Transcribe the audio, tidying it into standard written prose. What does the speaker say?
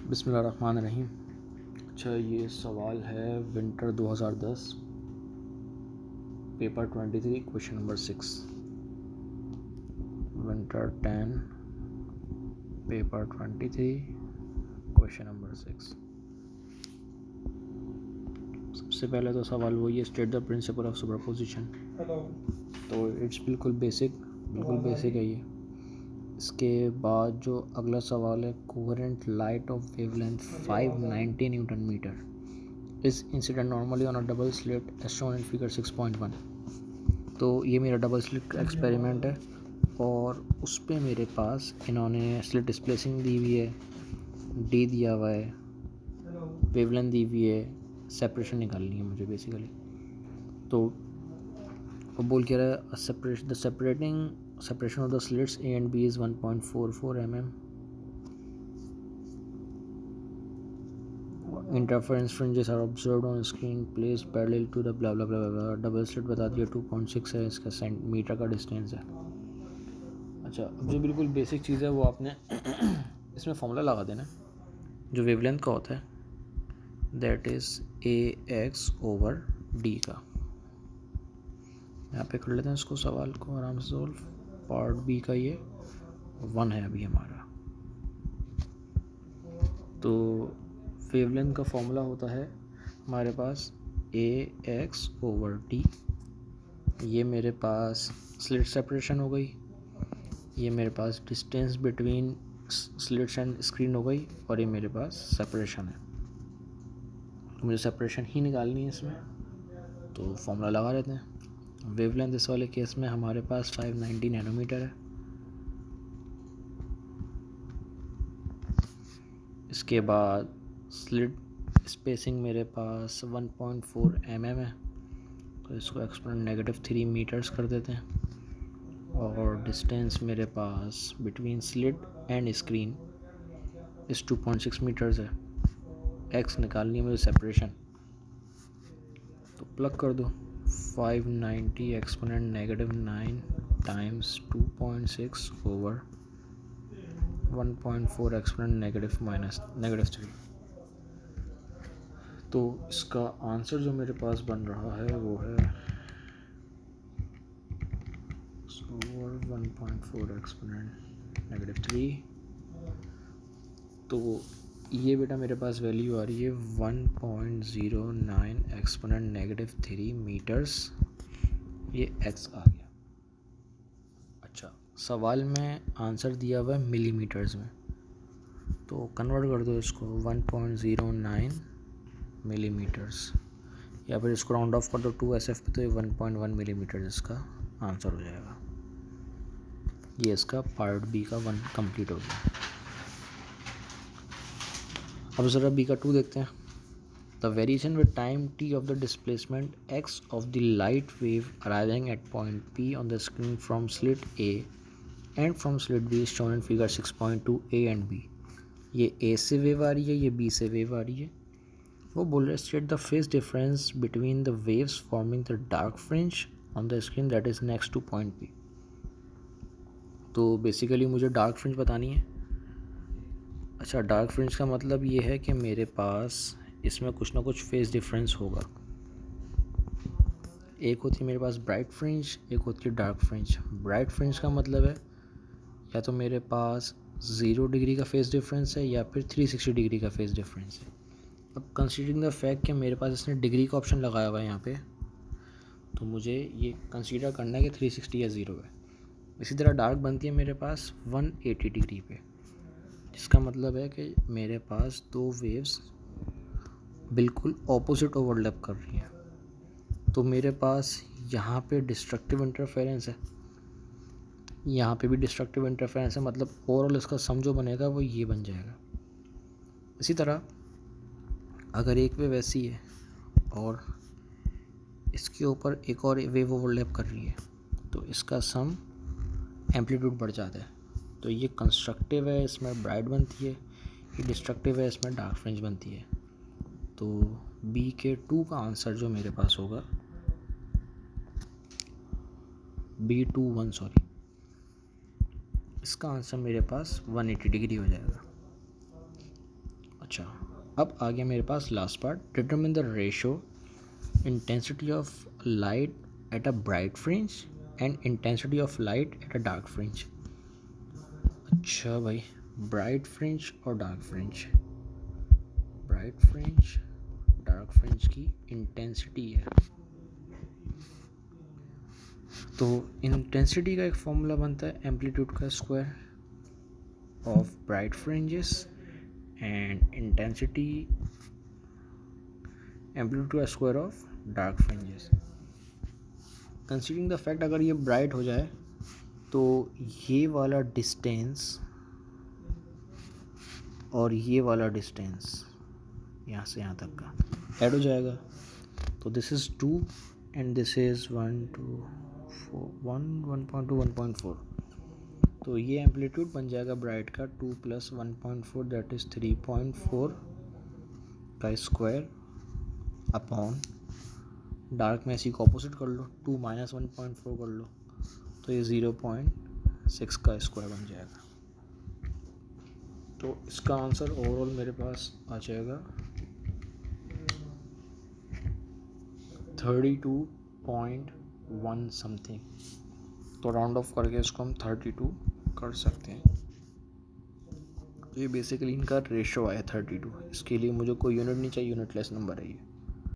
बिस्मिल्लाहिर्रहमानिर्रहीम। अच्छा, ये सवाल है winter 2010 paper 23 question number 6। Winter 10 paper 23 question number 6। सबसे पहले तो सवाल वही है, state the principle of superposition. तो इट्स बिल्कुल बेसिक है ये। इसके बाद जो अगला सवाल है, coherent light of wavelength 590 newton metre is incident normally on a double slit as shown in figure 6.1। तो ये मेरा डबल स्लिट का एक्सपेरिमेंट है और उस पर मेरे पास इन्होंने स्लिट डिस्प्लेसिंग दी हुई है, डी दिया हुआ है, वेवलेंथ दी हुई है, सेपरेशन निकालनी है मुझे बेसिकली। तो वो बोल के रहा है the separation of the slits A and B is 1.44 mm. Interference fringes are observed on screen placed parallel to the blah blah blah blah blah. Double slit बता दिया 2.6 है, इसका सेंटीमीटर का डिस्टेंस है। अच्छा, अब जो बिल्कुल बेसिक चीज़ है वो आपने इसमें फॉर्मूला लगा देना जो वेवलेंथ का होता है, that is AX over D का। यहाँ पे कर लेते हैं इसको सवाल को आराम से सोल्व। पार्ट बी का ये 1 है अभी हमारा। तो वेवलेंथ का फॉर्मूला होता है हमारे पास AX ओवर D। ये मेरे पास स्लिट सेपरेशन हो गई, ये मेरे पास distance between slits and screen हो गई, और ये मेरे पास सेपरेशन है। तो मुझे सेपरेशन ही निकालनी है इसमें, तो फॉर्मूला लगा लेते हैं। वेवलेंथ इस वाले केस में हमारे पास 590 नैनोमीटर है। इसके बाद स्लिट स्पेसिंग मेरे पास 1.4 mm है, तो इसको एक्सपोनेंट -3 मीटर्स कर देते हैं। और डिस्टेंस मेरे पास बिटवीन स्लिट एंड स्क्रीन इस 2.6 मीटर्स है। एक्स निकालनी है मुझे सेपरेशन, तो प्लग कर दो। 590 एक्सपोनेंट -9 टाइम्स 2.6 ओवर 1.4 एक्सपोनेंट -3। तो इसका आंसर जो मेरे पास बन रहा है वो है 1.4 एक्सपोनेंट -3। तो ये बेटा मेरे पास वैल्यू आ रही है 1.09 एक्सपोनेंट -3 मीटर्स। ये एक्स आ गया। अच्छा, सवाल में आंसर दिया हुआ है मिलीमीटर्स में, तो कन्वर्ट कर दो इसको 1.09 मिलीमीटर्स, या फिर इसको राउंड ऑफ कर दो 2SF पे, तो ये 1.1 मिलीमीटर इसका आंसर हो जाएगा। ये इसका पार्ट बी का 1 कंप्लीट हो गया। अब ज़रा बी का 2 देखते हैं। The variation with time t of the displacement x of the light wave arriving at point P on the screen from slit A and from slit B is shown in figure 6.2 A and B। ये A से wave आ रही है, ये B से wave आ रही है। वो बोल रहे state the phase difference between the waves forming the dark fringe on the screen that is next two point P। तो बेसिकली मुझे डार्क फ्रिंज बतानी है। अच्छा, डार्क फ्रिंज का मतलब ये है कि मेरे पास इसमें कुछ ना कुछ फेज डिफरेंस होगा। एक होती है मेरे पास ब्राइट फ्रिंज, एक होती है डार्क फ्रिंज। ब्राइट फ्रिंज का मतलब है या तो मेरे पास 0 डिग्री का फेज डिफरेंस है या फिर 360 डिग्री का फेज डिफरेंस है। अब कंसीडरिंग द फैक्ट कि मेरे पास इसने डिग्री का ऑप्शन लगाया हुआ है यहाँ पे, तो मुझे ये कंसीडर करना है कि 360 या 0 है। इसी तरह डार्क बनती है मेरे पास 180 डिग्री पे, जिसका मतलब है कि मेरे पास दो वेव्स बिल्कुल ऑपोजिट ओवरलैप कर रही हैं। तो मेरे पास यहाँ पे डिस्ट्रक्टिव इंटरफेरेंस है, यहाँ पे भी डिस्ट्रक्टिव इंटरफेरेंस है, मतलब ओवरऑल इसका सम जो बनेगा वो ये बन जाएगा। इसी तरह अगर एक वेव ऐसी है और इसके ऊपर एक और वेव ओवरलैप कर रही है, तो इसका सम एम्पलीट्यूड बढ़ जाता है। तो ये कंस्ट्रक्टिव है, इसमें ब्राइट बनती है, ये डिस्ट्रक्टिव है, इसमें डार्क फ्रिंज बनती है। तो बी के 2 का आंसर जो मेरे पास होगा B21 सॉरी, इसका आंसर मेरे पास 180 डिग्री हो जाएगा। अब आ गया मेरे पास last part, determine the ratio intensity of light at a bright fringe and intensity of light at a dark fringe. अच्छा भाई, ब्राइट फ्रिंज और dark fringe, bright fringe dark fringe की इंटेंसिटी है। तो इंटेंसिटी का एक फॉर्मूला बनता है एम्पलीट्यूड का square of bright fringes and intensity amplitude का square of dark fringes. Considering the fact अगर ये ब्राइट हो जाए तो ये वाला डिस्टेंस और ये वाला डिस्टेंस यहाँ से यहाँ तक का ऐड हो जाएगा। तो this is 2 and this is 1 2 4 1.2 1.4। तो ये एम्पलीट्यूड बन जाएगा ब्राइट का 2 + 1.4 दैट इज़ 3.4 का स्क्वायर अपॉन डार्क में इसी को ऑपोजिट कर लो, 2 - 1.4 कर लो तो ये 0.6 का स्क्वायर बन जाएगा। तो इसका आंसर ओवरऑल मेरे पास आ जाएगा 32.1 समथिंग। तो राउंड ऑफ करके इसको हम 32 कर सकते हैं। तो ये बेसिकली इनका रेशो आया 32। इसके लिए मुझे कोई यूनिट नहीं चाहिए, यूनिटलेस नंबर है ये।